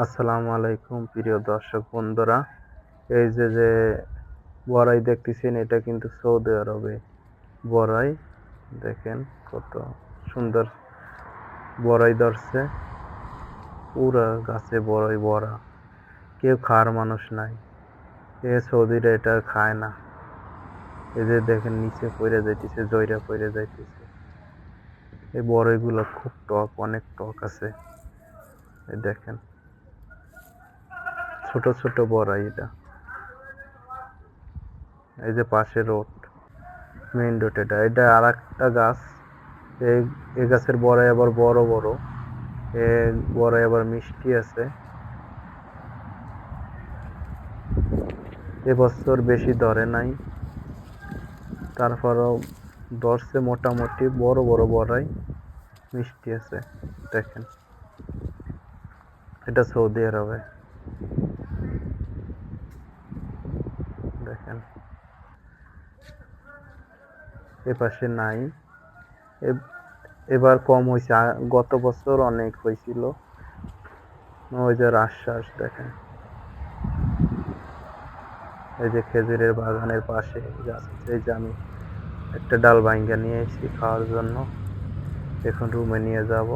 আসসালামু আলাইকুম প্রিয় দর্শক বন্ধুরা। এই যে বড়াই দেখতেছেন, এটা কিন্তু সৌদি আরবে বড়াই। দেখেন কত সুন্দর বড়াই ধরছে, পুরা গাছে বড়াই ভরা। কেউ খাওয়ার মানুষ নাই, সৌদিরা এটা খায় না। এই যে দেখেন নিচে পড়ে যাইতেছে, জয়রা পড়ে যাইতেছে। এই বড়াইগুলো খুব টক, অনেক টক আছে। এই দেখেন ছোট ছোট বড়াই। এই যে পাশে রোড, মেইন রোড। এটা আর একটা গাছ। এই গাছের বড়াই আবার বড় বড়, এ বড়াই আবার মিষ্টি আছে। এবছর বেশি ধরে নাই, তারপরও ধরছে মোটামুটি। বড় বড় বড়াই, মিষ্টি আছে। দেখেন এটা সৌদি আরবে। দেখেন এ পাশে নাই। এবার কম হয়েছে, গত বছর অনেক হয়েছিল। ওই যে রাজশাস দেখেন, এই যে খেজুরের বাগানের পাশে গাছ আছে। এই যে আমি একটা ডাল ভাঙ্গা নিয়ে এসেছি খাওয়ার জন্য, এখন রুমে নিয়ে যাব।